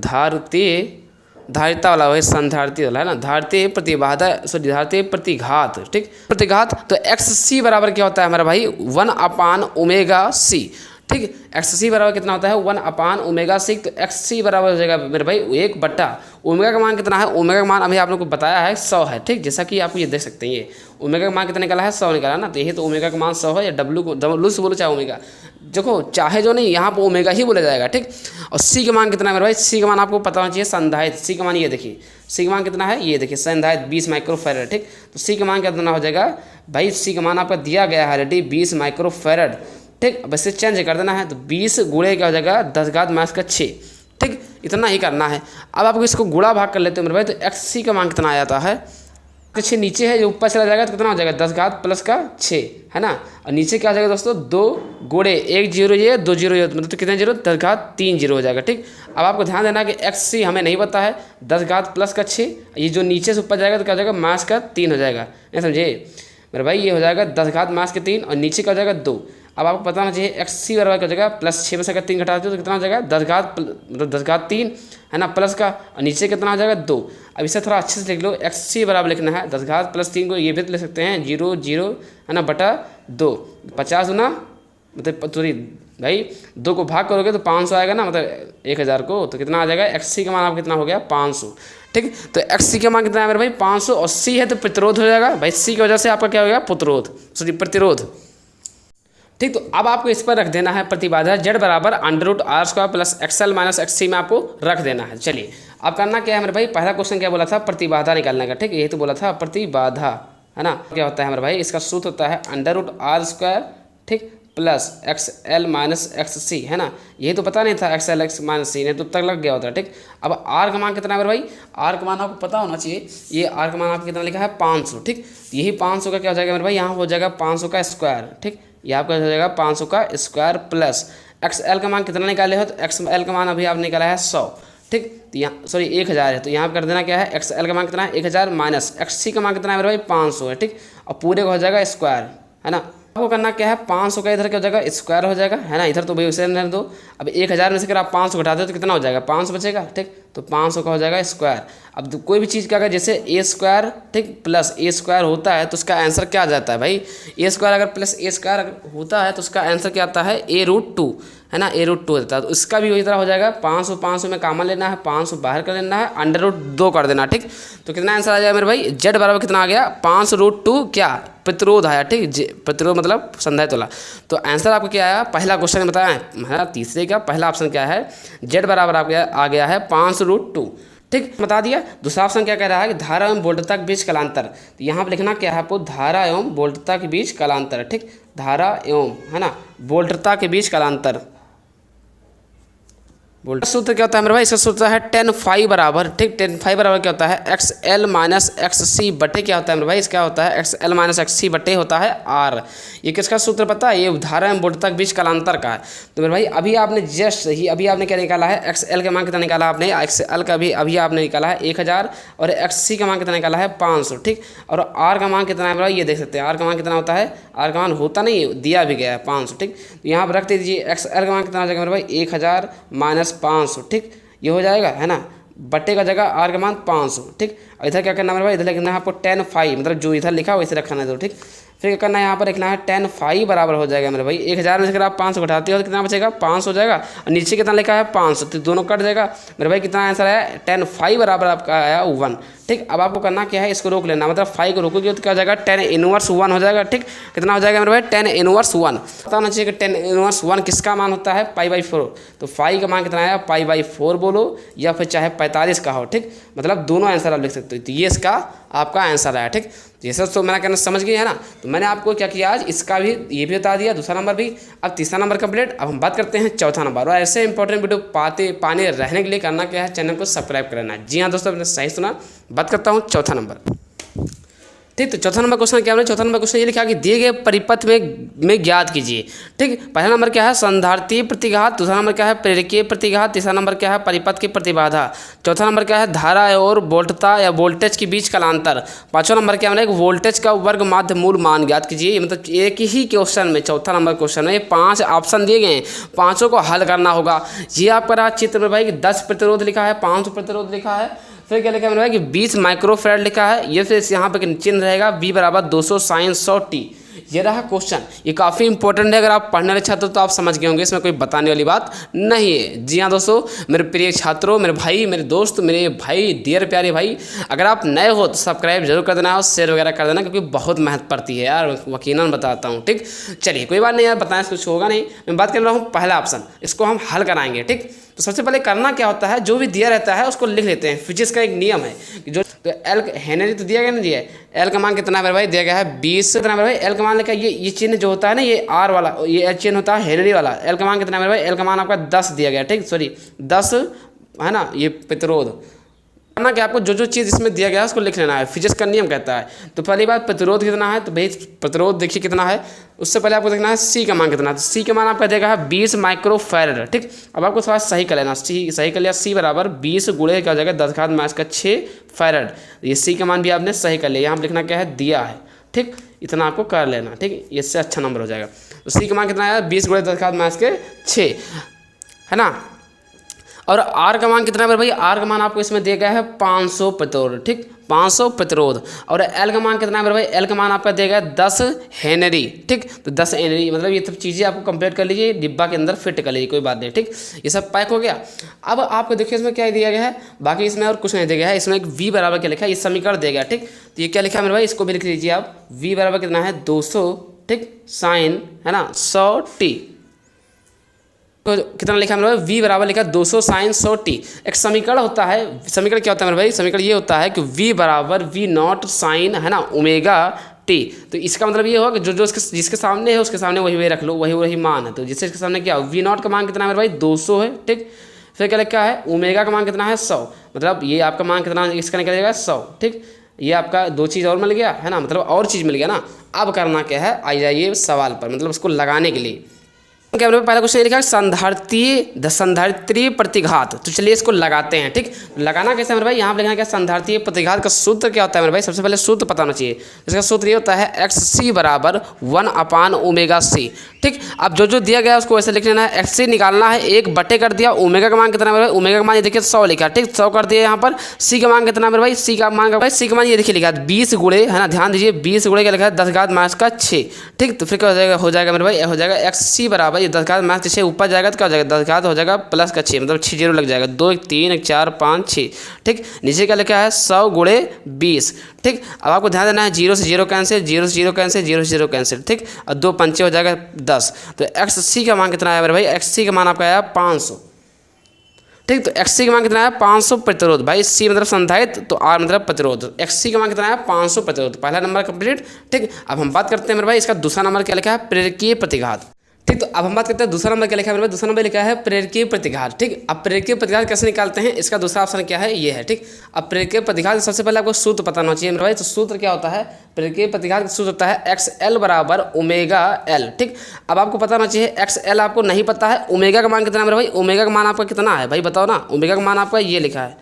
धारिता वाला वही संधारितीय वाला, है ना, धारितीय प्रतिबाधा, सॉरी धारितीय प्रतिघात। ठीक, प्रतिघात। तो XC बराबर क्या होता है मेरा भाई 1/ओमेगा-C। ठीक, XC बराबर कितना होता है 1/ओमेगा-C। तो XC बराबर हो जाएगा मेरे भाई 1/। ओमेगा का मान कितना है, ओमेगा का मान अभी आप लोग को बताया है 100 है। ठीक, जैसा कि आप ये देख सकते हैं, ये ओमेगा का मान कितना निकाला है 100 निकाला ना। तो यही तो ओमेगा का मान 100 है, या डब्लू से बोलो चाहे ओमेगा, देखो चाहे जो नहीं, यहाँ पर ओमेगा ही बोला जाएगा। ठीक, और C का मान कितना है मेरे भाई, C का मान आपको पता होना चाहिए संधारित। C का मान ये देखिए, C का मान कितना है, ये देखिए संधारित 20 माइक्रोफेरेड। ठीक, तो C का मान कितना हो जाएगा भाई, C का मान आपका दिया गया है रेडी 20 माइक्रोफेरेड। ठीक, अब इसे चेंज कर देना है, तो 20 गुणे क्या हो जाएगा 10⁻6। ठीक, इतना ही करना है। अब आपको इसको गुणा भाग कर लेते हैं मेरे भाई, तो XC का मान कितना आ जाता है, 6 नीचे है, जो ऊपर चला जाएगा तो कितना हो जाएगा 10 घात प्लस का 6, है ना। और नीचे क्या हो जाएगा दोस्तों 2 गुणे 1 जीरो ये 2 जीरो ये, मतलब तो कितने जीरो 10 घात 3 जीरो हो जाएगा, ठीक। अब आपको ध्यान देना कि XC हमें नहीं पता है, 10 घात प्लस का 6, ये जो नीचे से ऊपर जाएगा तो क्या हो जाएगा मास का 3 हो जाएगा, नहीं समझे मेरे भाई। ये हो जाएगा 10 घात मास के 3 और नीचे क्या हो जाएगा 2। अब आपको पता होना चाहिए XC बराबर क्या हो जाएगा प्लस 6 में से अगर 3 घटाते हो तो कितना हो जाएगा 10 घात मतलब 10 घात 3, है ना, प्लस का, और नीचे कितना हो जाएगा 2। अब इसे थोड़ा अच्छे से लिख लो, XC बराबर लिखना है 10 घात प्लस 3 को ये भी लिख सकते हैं 0 0, है ना, बटा 2, 50 गुना मतलब सॉरी भाई 2 को भाग करोगे तो 500 आएगा ना, मतलब 1000 को, तो कितना आ जाएगा XC का मान आपका कितना हो गया 500, ठीक। तो XC का मान कितना है मेरे भाई 500, और C है तो प्रतिरोध हो जाएगा भाई, C की वजह से आपका क्या हो गया प्रतिरोध, ठीक। तो अब आपको इस पर रख देना है प्रतिबाधा Z बराबर √R² plus XL minus XC में आपको रख देना है। चलिए अब करना क्या है मेरे भाई, पहला क्वेश्चन क्या बोला था प्रतिबाधा निकालने का, ठीक, यही तो बोला था प्रतिबाधा, है ना। क्या होता है मेरे भाई, इसका सूत्र होता है √R², ठीक, प्लस XL माइनस XC, है ना। यही तो पता नहीं था XL माइनस C, नहीं तो तक लग गया होता है, ठीक। अब R का मान कितना है मेरे भाई, R का मान आपको पता होना चाहिए, ये R का मान आपको कितना लिखा है 500, ठीक। यही 500 का क्या हो जाएगा मेरे भाई, यहाँ हो जाएगा 500 का स्क्वायर, ठीक, ये आपका हो जाएगा 500 का स्क्वायर प्लस XL का मान कितना निकाले हो, तो XL का मान अभी आप निकाला है 100, ठीक। तो यहाँ सॉरी 1000 है, तो यहाँ कर देना क्या है XL का मान कितना है 1000 माइनस XC का मान कितना है मेरे भाई 500 है, ठीक। और पूरे का हो जाएगा स्क्वायर, है ना। आपको करना क्या है 500 का इधर क्या हो जाएगा स्क्वायर हो जाएगा, है ना, इधर तो भाई उसे रहने दो। अब 1000 में से अगर आप 500 घटा दो तो कितना हो जाएगा 500 बचेगा, ठीक। तो 500 का हो जाएगा स्क्वायर। अब कोई भी चीज़ का अगर जैसे A², ठीक, प्लस A² होता है तो उसका आंसर क्या आ जाता है भाई, A² अगर प्लस A² होता है तो उसका आंसर क्या आता है A√2, है ना, A√2 होता है। तो इसका भी वही तरह हो जाएगा 500 में कॉमन लेना है, 500 बाहर कर लेना है, √2 कर देना, ठीक। तो कितना आंसर आ जाएगा मेरे भाई, Z बराबर कितना आ गया 5√2 क्या प्रतिरोध आया, ठीक, प्रतिरोध मतलब संधारित्र वाला। तो आंसर आपको क्या आया, पहला क्वेश्चन बताया है तीसरे का पहला ऑप्शन क्या है, Z बराबर आ गया है 5√2, ठीक, बता दिया। दूसरा ऑप्शन क्या कह रहा है कि धारा एवं वोल्टता के बीच कालांतर, तो यहाँ पर लिखना क्या है आपको धारा एवं वोल्टता के बीच कालांतर, ठीक, धारा एवं, है ना, वोल्टता के बीच कालांतर। सूत्र क्या होता है मेरे भाई, इसका सूत्र है tan phi बराबर, ठीक, tan phi बराबर क्या होता है XL माइनस XC बटे क्या होता है मेरे भाई, इसका होता है XL माइनस XC बटे होता है R। ये किसका सूत्र पता है, ये धारा एवं वोल्टता के बीच कालांतर का है। तो मेरे भाई अभी आपने जस्ट ही अभी आपने क्या निकाला है XL का मान कितना निकाला आपने, XL का भी अभी आपने निकाला है 1000 और XC का मान कितना निकाला है 500, ठीक। और R का मान कितना है मेरे भाई, ये देख सकते हैं R का मान कितना होता है, R का मान होता नहीं दिया भी गया है 500, ठीक। तो यहाँ पर रख दीजिए XL का मान कितना हो जाएगा मेरे भाई 1000 माइनस 500, ठीक, ये हो जाएगा, है ना, बट्टे का जगह R का मान 500, ठीक। और इधर क्या करना मेरे भाई, इधर लिखना है आपको tan phi, मतलब जो इधर लिखा वैसे रखना है, ठीक। फिर क्या करना है यहाँ पर लिखना है tan phi बराबर हो जाएगा मेरे भाई 1000 में से अगर आप 500 घटाते हो तो कितना बचेगा 500 हो जाएगा, और नीचे कितना लिखा है 500, तो दोनों कट जाएगा मेरे भाई। कितना आंसर आया tan phi बराबर आपका आया 1, ठीक। अब आपको करना क्या है, इसको रोक लेना, मतलब फाई को रोकोगे तो क्या हो जाएगा tan इनवर्स 1 हो जाएगा, ठीक। कितना हो जाएगा मेरे भाई tan इनवर्स 1। पता होना चाहिए कि tan इनवर्स 1 किसका मान होता है π/4, तो फाई का मान कितना आया π/4 बोलो या फिर चाहे 45 का हो, ठीक, मतलब दोनों आंसर आप लिख सकते हो। तो ये इसका आपका आंसर आया, ठीक। ये सब तो मेरा कहना समझ गए है ना। तो मैंने आपको क्या किया आज, इसका भी ये भी बता दिया, दूसरा नंबर भी। अब तीसरा नंबर कंप्लीट। अब हम बात करते हैं चौथा नंबर, और ऐसे इंपॉर्टेंट वीडियो पाने रहने के लिए करना क्या है, चैनल को सब्सक्राइब करना है। जी हाँ दोस्तों, आपने सही सुना। बात करता हूँ चौथा नंबर, ठीक। तो चौथा नंबर क्वेश्चन क्या है, चौथा नंबर क्वेश्चन ये लिखा कि दिए गए परिपथ में ज्ञात कीजिए, ठीक। पहला नंबर क्या है संधारित्रीय प्रतिघात, दूसरा नंबर क्या है प्रेरकीय प्रतिघात, तीसरा नंबर क्या है परिपथ की प्रतिबाधा, चौथा नंबर क्या है धारा और वोल्टता या वोल्टेज के बीच कालांतर, पांचवा नंबर क्या है वोल्टेज का वर्ग माध्य मूल मान ज्ञात कीजिए। मतलब एक ही क्वेश्चन में, चौथा नंबर क्वेश्चन में 5 ऑप्शन दिए गए हैं, पाँचों को हल करना होगा। ये आपका रहा चित्र में भाई कि 10 प्रतिरोध लिखा है, 500 प्रतिरोध लिखा है, फिर क्या लिखा है मेरे भाई कि 20 माइक्रोफैराड लिखा है, ये फिर यहाँ पे चिन्ह रहेगा V बराबर 200 sin 100t। ये रहा क्वेश्चन, ये काफ़ी इंपॉर्टेंट है। अगर आप पढ़ने वाले छात्र तो आप समझ गए होंगे, इसमें कोई बताने वाली बात नहीं है। जी हाँ दोस्तों, मेरे प्रिय छात्रों, मेरे भाई, मेरे दोस्त, मेरे भाई, डियर प्यारे भाई, अगर आप नए हो तो सब्सक्राइब जरूर कर देना और शेयर वगैरह कर देना, क्योंकि बहुत मेहनत पड़ती है यार, यकीनन बताता हूँ, ठीक। चलिए कोई बात नहीं यार, बताने से कुछ होगा नहीं। मैं बात कर रहा हूँ पहला ऑप्शन, इसको हम हल कराएंगे, ठीक। तो सबसे पहले करना क्या होता है, जो भी दिया रहता है उसको लिख लेते हैं। फिजिक्स का एक नियम है कि जो तो एल हेनरी तो दिया गया नहीं दिया है, एल का मान कितना है मेरे भाई दिया गया है 20, कितना मेरे भाई एल का मान लिखा है, ये चिन्ह जो होता है ना, ये आर वाला, ये चिन्ह होता है हेनरी वाला। एल का मान कितना है मेरे भाई, एल का मान आपका 10 दिया गया, ठीक, सॉरी 10 है ना, ये प्रतिरोध ना कि आपको जो जो चीज़ इसमें दिया गया है उसको लिख लेना है, फिजिक्स का नियम कहता है। तो पहली बात प्रतिरोध कितना है, तो भाई प्रतिरोध देखिए कितना है, उससे पहले आपको देखना है सी का मान कितना है। तो सी का मान आपका देगा है 20 माइक्रोफैरड। ठीक, अब आपको थोड़ा सही कर लेना, सी सही कर लिया, सी बराबर 20 गुणे क्या हो जाएगा 10⁻6 फैरड। ये सी का मान भी आपने सही कर लिया, यहाँ लिखना क्या है दिया है। ठीक, इतना आपको कर लेना। ठीक, इससे अच्छा नंबर हो जाएगा। तो सी का मान कितना है 20 गुणे 10⁻6 है ना। और आर का मान कितना है भाई, आर का मान आपको इसमें दिया गया है 500 प्रतिरोध। ठीक, 500 प्रतिरोध। और एल का मान कितना है भाई, एल का मान आपका दिया गया है 10 हेनरी। ठीक, तो 10 हेनरी मतलब ये सब चीज़ें आपको कंप्लीट कर लीजिए, डिब्बा के अंदर फिट कर लीजिए, कोई बात नहीं। ठीक, ये सब पैक हो गया। अब आपको देखिए इसमें क्या दिया गया है, बाकी इसमें और कुछ नहीं दिया गया है। इसमें एक वी बराबर क्या लिखा है, ये समीकरण दिया गया। ठीक, तो ये क्या लिखा है मेरे भाई, इसको भी लिख लीजिए आप। वी बराबर कितना है 200, ठीक, साइन है ना 100t। तो कितना लिखा है मेरे भाई, v बराबर लिखा है 200 साइन 100t। एक समीकरण होता है, समीकरण क्या होता है मेरे भाई, समीकरण ये होता है कि v बराबर v नॉट साइन है ना ओमेगा t। तो इसका मतलब ये होगा कि जो जो जिसके सामने है उसके सामने वही रख लो, वही मान है। तो जिससे इसके सामने क्या हो, v नॉट का मान कितना है मेरे भाई 200 है। ठीक, फिर क्या लिखा है ओमेगा का मान कितना है 100, मतलब ये आपका मान कितना इसका निकलेगा 100। ठीक, ये आपका दो चीज़ और मिल गया है ना, मतलब और चीज़ मिल गया ना। अब करना क्या है, आ जाइए सवाल पर, मतलब उसको लगाने के लिए क्या पहला क्वेश्चन लिखा है संधारित्रीय प्रतिघात। तो चलिए इसको लगाते हैं। ठीक, लगाना कैसे मेरे भाई, यहाँ पर लिखना क्या, संधारित्रीय प्रतिघात का सूत्र क्या होता है मेरे भाई, सबसे पहले सूत्र पता होना चाहिए। इसका सूत्र ये होता है XC बराबर 1/ओमेगा c। ठीक, अब जो जो दिया गया उसको ऐसे लिख लेना है, XC निकालना है, 1 कर दिया, ओमेगा का मान कितना है मेरे भाई, ओमेगा का मान ये देखिए 100 लिखा। ठीक, 100 कर दिया यहाँ पर। सी का मान कितना है मेरे भाई, सी का मान ये देखिए लिखा है 20 गुणे है ना, ध्यान दीजिए 20 गुणे क्या लिखा है 10⁻6। ठीक, तो फिर क्या हो जाएगा मेरे भाई, हो जाएगा XC बराबर 10⁻6 ऊपर जाएगा तो क्या हो जाएगा 10 हो जाएगा प्लस का 6, मतलब 6 0 लग जाएगा, 2 1 3 1 4 5 6। ठीक, नीचे क्या लिखा है 100 गुणे 20। ठीक, अब आपको ध्यान देना है 0 से 0 कैंसिल, 0 से 0 कैंसिल, 0 से 0 कैंसिल। ठीक, और 2 पंचे हो जाएगा 10। तो XC का मान कितना आया मेरे भाई, XC का मान आपका आया 500। ठीक, तो XC का मान कितना है 500 प्रतिरोध। भाई C मतलब संधारित्र, तो R मतलब प्रतिरोध। XC का मान कितना है 500 प्रतिरोध, पहला नंबर कंप्लीट। ठीक, अब हम बात करते हैं मेरे भाई इसका दूसरा नंबर क्या लिखा है, प्रेरकीय प्रतिघात। ठीक, तो अब हम बात करते हैं दूसरा नंबर क्या लिखा है मेरे भाई, दूसरा नंबर लिखा है प्रेरकीय प्रतिघात। ठीक, अब प्रेरकीय प्रतिघात कैसे निकालते हैं, इसका दूसरा ऑप्शन क्या है, ये है। ठीक, अब प्रेरकीय प्रतिघात सबसे पहले आपको सूत्र पता होना चाहिए मेरे भाई। तो सूत्र क्या होता है, प्रेरकीय प्रतिघात का सूत्र होता है XL बराबर ओमेगा L। ठीक, अब आपको पता होना चाहिए XL आपको नहीं पता है, ओमेगा का मान कितना है मेरे भाई, ओमेगा का मान आपका कितना है भाई बताओ ना, ओमेगा का मान आपका ये लिखा है,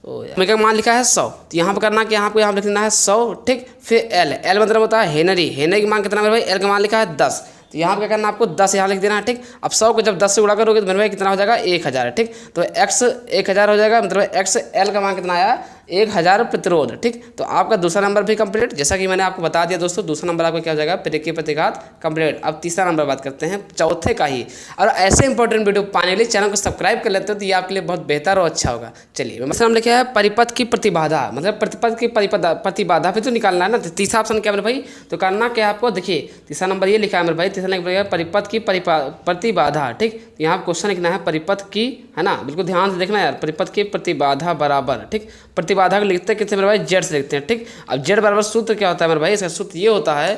ओमेगा का मान लिखा है 100। तो यहाँ पर करना कि यहाँ पर लिखना है 100। ठीक, फिर L मतलब होता है हेनरी, हेनरी का मान कितना मेरे भाई, L का मान लिखा है 10। तो यहाँ पर क्या करना आपको 10 यहाँ लिख देना है। ठीक, अब 100 को जब 10 से गुणा करोगे तो मेरे भाई कितना हो जाएगा 1000। ठीक, तो X 1000 हो जाएगा, मतलब XL का मान कितना आया 1000 प्रतिरोध। ठीक, तो आपका दूसरा नंबर भी कंप्लीट, जैसा कि मैंने आपको बता दिया दोस्तों, दूसरा नंबर आपका क्या हो जाएगा प्रेरकीय प्रतिघात कंप्लीट। अब तीसरा नंबर बात करते हैं चौथे का ही। और ऐसे इंपॉर्टेंट वीडियो पाने के लिए चैनल को सब्सक्राइब कर लेते हो तो ये आपके लिए बहुत बेहतर और अच्छा होगा। चलिए मतलब हम लिखे है परिपथ की प्रतिबाधा, मतलब प्रतिपथ की प्रतिबाधा फिर तो निकालना है ना। तो तीसरा ऑप्शन क्या मेरे भाई, तो करना क्या आपको, देखिए तीसरा नंबर ये लिखा है मेरे भाई, तीसरा नंबर परिपथ की प्रतिबाधा। ठीक, यहाँ क्वेश्चन लिखना है परिपथ की, है ना, बिल्कुल ध्यान से देखना यार, परिपथ की प्रतिबाधा बराबर। ठीक, प्रतिबाधा को लिखते हैं किससे मेरे भाई, जेड से लिखते हैं। ठीक, अब जेड बराबर सूत्र क्या होता है मेरे भाई, इसका सूत्र ये होता है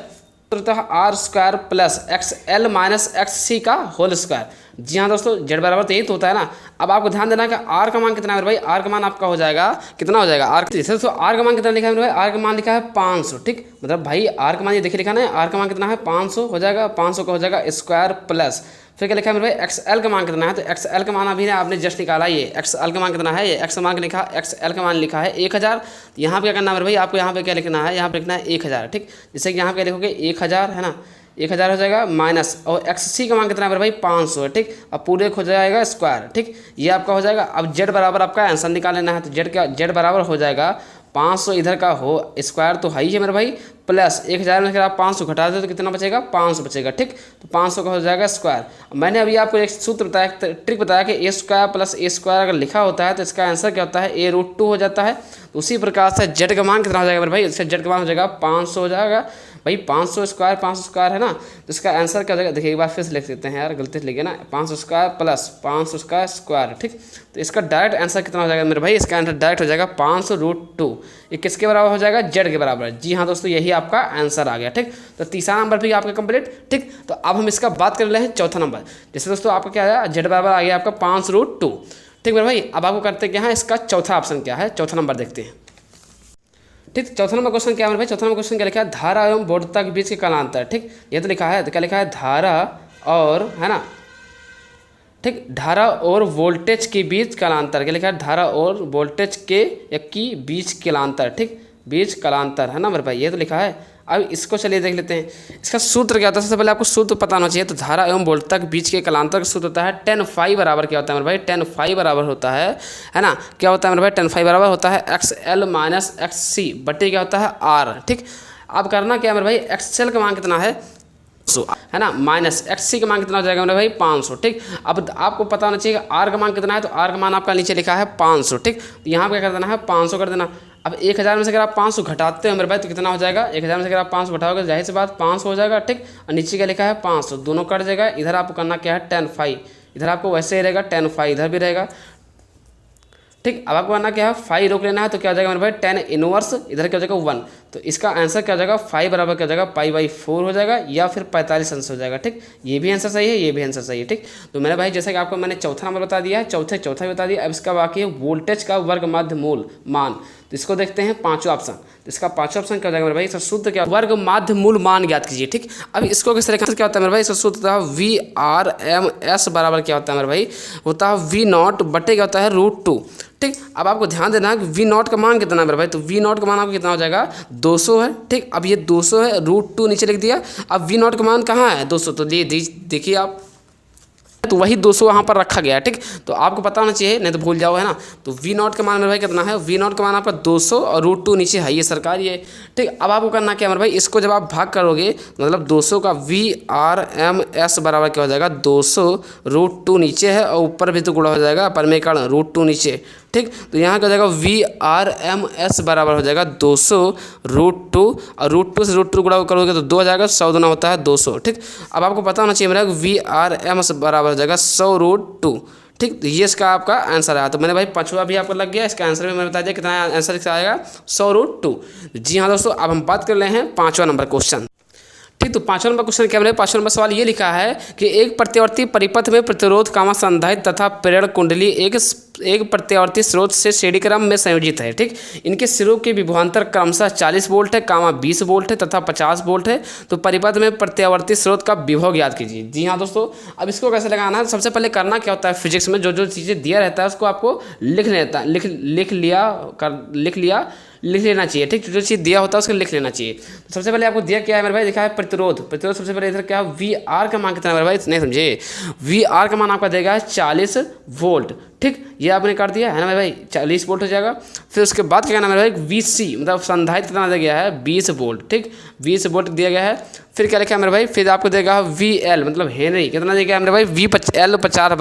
R² plus XL minus XC का होल स्क्वायर। जी हाँ दोस्तों, जेड बराबर तो यही तो होता है ना। अब आपको ध्यान देना है कि R का मान कितना है मेरे भाई, R का मान आपका हो जाएगा कितना हो जाएगा, R का मान कितना लिखा है मेरे भाई, R का मान लिखा है 500। ठीक, मतलब भाई R का मान ये देखिए लिखा ना, R का मान कितना है 500 हो जाएगा, 500 का हो जाएगा स्क्वायर प्लस फिर क्या लिखा है मेरे भाई XL का मान कितना है। तो XL का मान अभी ना आपने जस्ट निकाला, ये XL का मान कितना है, ये XL मान लिखा, XL का मान लिखा है 1000। तो यहाँ पे क्या करना है मेरे भाई, आपको यहाँ पे क्या लिखना है, यहाँ पे लिखना है 1000। ठीक, जैसे कि यहाँ पे क्या लिखोगे 1000 है ना, 1000 हो जाएगा माइनस, और XC का मान कितना है मेरे भाई 500 है। ठीक, अब पूरे हो जाएगा स्क्वायर। ठीक, ये आपका हो जाएगा। अब जेड बराबर आपका आंसर निकाल लेना है। तो जेड बराबर हो जाएगा 500 इधर का हो स्क्वायर तो है ही है मेरे भाई, प्लस 1000 में अगर आप 500 घटा दो तो कितना बचेगा 500 बचेगा। ठीक, तो 500 का हो जाएगा स्क्वायर। मैंने अभी आपको एक सूत्र बताया, ट्रिक बताया कि A² प्लस A² अगर लिखा होता है तो इसका आंसर क्या होता है A√2 हो जाता है। तो उसी प्रकार से जेड का मान कितना हो जाएगा मेरे भाई, इसका जेड का मान हो जाएगा 500 हो जाएगा भाई, 500 स्क्वायर है ना। तो इसका आंसर क्या हो जाएगा, देखिए एक बार फिर से लिख देते हैं यार, गलती से लिखे ना, 500 स्क्वायर प्लस 500 का स्क्वायर। ठीक, तो इसका डायरेक्ट आंसर कितना हो जाएगा मेरे भाई, इसका आंसर डायरेक्ट हो जाएगा 500√2। ये किसके बराबर हो जाएगा, जेड के बराबर। जी हाँ दोस्तों, यही आपका आंसर आ गया। ठीक, तो तीसरा नंबर भी आपका कंप्लीट। ठीक, तो अब हम इसका बात कर रहे हैं चौथा नंबर। जैसे दोस्तों आपका क्या आया, जेड बराबर आ गया आपका 5√2। ठीक मेरे भाई। अब आपको करते क्या है, इसका चौथा ऑप्शन क्या है, चौथा नंबर देखते हैं। ठीक, चौथा नंबर क्वेश्चन क्या है मेरे भाई, चौथा नंबर क्वेश्चन क्या लिखा है, धारा एवं वोल्टता के बीच के कालांतर। ठीक, ये तो लिखा है, तो क्या लिखा है, धारा और, है ना, ठीक, धारा और वोल्टेज के बीच कालांतर। क्या लिखा है, धारा और वोल्टेज के की बीच कालांतर। ठीक, बीच कालांतर, है ना मेरे भाई, ये तो लिखा है। अब इसको चलिए देख लेते हैं, इसका सूत्र क्या होता है। सबसे पहले आपको सूत्र पता होना चाहिए। तो धारा एवं वोल्टता के बीच के कालांतर का सूत्र होता है tan phi बराबर क्या होता है मेरे भाई, tan phi बराबर होता है ना, क्या होता है मेरे भाई, tan phi बराबर होता है XL माइनस XC बटे क्या होता है R। ठीक, अब करना क्या मेरे भाई, XL का मान कितना है, है ना, माइनस XC का मान कितना हो जाएगा मेरे भाई, 500। ठीक, अब आपको पता होना चाहिए R का मान कितना है, तो R का मान आपका नीचे लिखा है 500। ठीक, तो यहाँ पे क्या कर देना है, 500 कर देना। अब 1000 में से अगर आप 500 घटाते हो मेरे भाई तो कितना हो जाएगा, 1000 में से अगर आप 500 घटाओगे जाहिर सी बात 500 हो जाएगा। ठीक, और नीचे क्या लिखा है 500, दोनों कट जाएगा। इधर आपको करना क्या है, tan phi, इधर आपको वैसे ही रहेगा tan phi, इधर भी रहेगा। ठीक, अब आपको करना क्या है, फाई रोक लेना है, तो क्या हो जाएगा मेरे भाई, tan इनवर्स, इधर क्या हो जाएगा 1। तो इसका आंसर क्या हो जाएगा, फाई बराबर क्या हो जाएगा, π/4 हो जाएगा, या फिर 45 आंसर हो जाएगा। ठीक, ये भी आंसर सही है, ये भी आंसर सही है। ठीक, तो मेरे भाई जैसे कि आपको मैंने चौथा नंबर बता दिया है, चौथा भी बता दिया। अब इसका बाकी है वोल्टेज का वर्ग माध्य मूल मान। तो इसको देखते हैं पांचवा ऑप्शन। तो इसका पांचवा ऑप्शन क्या हो जाएगा मेरे भाई, इसका सूत्र क्या, वर्ग माध्य मूल मान ज्ञात कीजिए। ठीक, अब इसको किस तरह क्या होता है मेरे भाई, इसका सूत्र होता है VRMS बराबर क्या होता है मेरे भाई, होता है V0 बटे क्या होता है √2। ठीक, अब आपको ध्यान देना है कि V0 का मान कितना है मेरे भाई, तो V0 का मान आपको कितना हो जाएगा, 200 है। ठीक, अब ये 200 है, √2 नीचे लिख दिया। अब V0 का मान कहाँ है, 200, तो देखिए आप, तो वही 200 वहाँ पर रखा गया है। ठीक, तो आपको पता होना चाहिए, नहीं तो भूल जाओ, है ना। तो V0 का मान मेरे भाई कितना है, V0 का मान आपका 200 और √2 नीचे है ये सरकार ये। ठीक, अब आपको करना क्या मेरे भाई, इसको जब आप भाग करोगे मतलब 200 का VRMS बराबर क्या हो जाएगा, 200 √2 नीचे है और ऊपर भी तो गुणा हो जाएगा परमेकरण √2 नीचे। ठीक, तो यहाँ क्या हो जाएगा, VRMS बराबर हो जाएगा 200 √2 और √2 से √2 गुणा करोगे तो 2 हो जाएगा, 100 दूना होता है 200। ठीक, अब आपको पता होना चाहिए मेरा VRMS बराबर हो जाएगा 100 √2। ठीक, तो ये इसका आपका आंसर आया। तो मैंने भाई पांचवा भी आपको लग गया, इसका आंसर भी मैंने बता दिया कितना आंसर इसका आएगा, 100 √2। जी हाँ दोस्तों, अब हम बात कर रहे हैं पांचवा नंबर क्वेश्चन। ठीक, तो पांचवा नंबर क्वेश्चन क्या है, पांचवा नंबर सवाल ये लिखा है कि एक प्रत्यावर्ती परिपथ में प्रतिरोध कामा संधारित्र तथा प्रेरण कुंडली एक प्रत्यावर्ती स्रोत से श्रेणी क्रम में संयोजित है। ठीक, इनके सिरों के विभवांतर क्रमशः 40 वोल्ट है, कामा 20 वोल्ट है तथा 50 वोल्ट है। तो परिपथ में प्रत्यावर्ती स्रोत का विभव ज्ञात कीजिए। जी हाँ दोस्तों, अब इसको कैसे लगाना है, सबसे पहले करना क्या होता है, फिजिक्स में जो चीज़ें दिया रहता है उसको आपको लिख लेना चाहिए। ठीक, जो चीज़ दिया होता है उसको लिख लेना चाहिए। तो सबसे पहले आपको दिया क्या है मेरे भाई, दिखा है प्रतिरोध। सबसे पहले इधर क्या है, VR का मान कितना है मेरे भाई, नहीं समझे, VR का मान आपका देगा 40 वोल्ट। ठीक, ये आपने कर दिया है ना मेरे भाई, 40 वोल्ट हो जाएगा। फिर उसके बाद क्या करना मेरे भाई, VC मतलब संधारित्र कितना दिया गया है, 20 वोल्ट। ठीक, 20 वोल्ट दिया गया है। फिर क्या लिखा है मेरे भाई, फिर आपको देगा VL मतलब हेनरी कितना दिया गया है मेरे भाई, VL 50,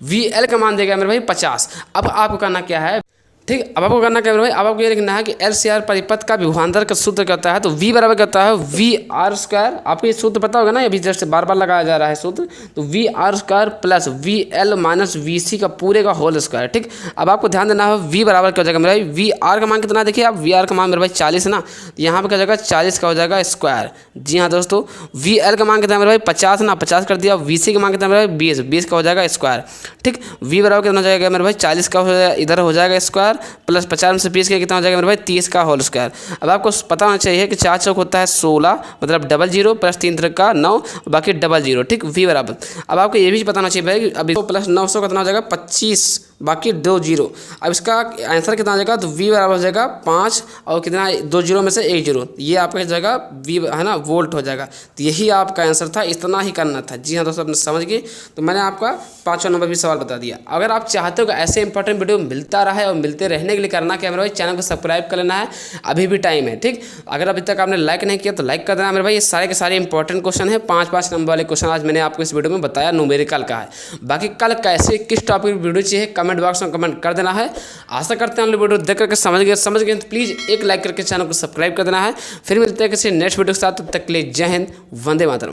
VL का मान देगा मेरे भाई 50। अब आपको करना क्या है, ठीक, अब आपको करना क्या मेरे भाई, अब आपको ये लिखना है कि LCR परिपथ का विभवांतर का सूत्र क्या होता है, तो V बराबर क्या होता है, VR²। आपको ये सूत्र पता होगा ना, अभी जस्ट बार बार लगाया जा रहा है सूत्र। तो VR² plus VL minus VC का पूरे का होल स्क्वायर। ठीक, अब आपको ध्यान देना है V बराबर क्या हो जाएगा मेरे भाई, VR का मान कितना देखिए आप, VR का मान मेरे भाई 40 है ना, तो यहाँ पर क्या हो जाएगा 40 का हो जाएगा स्क्वायर। जी हाँ दोस्तों, VL का मान कितना मेरे भाई 50 ना, 50 कर दिया। VC का मान कितना मेरे भाई 20 का हो जाएगा स्क्वायर। ठीक, V बराबर कितना हो जाएगा मेरे भाई 40 का हो जाएगा, इधर हो जाएगा स्क्वायर, प्लस 50 में से 20 के कितना हो जाएगा मेरे भाई 30 का होल स्क्वायर। अब आपको पता होना चाहिए कि 4 चौक होता है 16 मतलब 00 प्लस 3 3 का 9 बाकी 00। ठीक, V बराबर। अब आपको ये भी पता होना चाहिए भाई, अब 100 प्लस 900 कितना हो जाएगा 25 बाकी 2 0। अब इसका आंसर कितना हो जाएगा, तो V बराबर हो जाएगा 5 और कितना 2 0 में से 1 0, ये आपका हो जाएगा V है ना, वोल्ट हो जाएगा। तो यही आपका आंसर था, इतना ही करना था। जी हाँ दोस्तों, आपने समझ गए। तो मैंने आपका पाँचवा नंबर भी सवाल बता दिया। अगर आप चाहते हो कि ऐसे इंपॉर्टेंट वीडियो मिलता रहे और मिलते रहने के लिए करना क्या मेरे भाई, चैनल को सब्सक्राइब कर लेना है, अभी भी टाइम है। ठीक, अगर अभी तक आपने लाइक नहीं किया तो लाइक कर देना मेरे भाई। ये सारे के सारे इंपॉर्टेंट क्वेश्चन है, 5 नंबर वाले क्वेश्चन आज मैंने आपको इस वीडियो में बताया, न्यूमेरिकल का है। बाकी कल कैसे किस टॉपिक वीडियो चाहिए कमेंट बॉक्स में कमेंट कर देना है। आशा करते हैं वीडियो देख करके समझ गए तो प्लीज़ एक लाइक करके चैनल को सब्सक्राइब कर देना है। फिर मिलते हैं किसी नेक्स्ट वीडियो के साथ, तब तक के लिए जय हिंद, वंदे मातरम।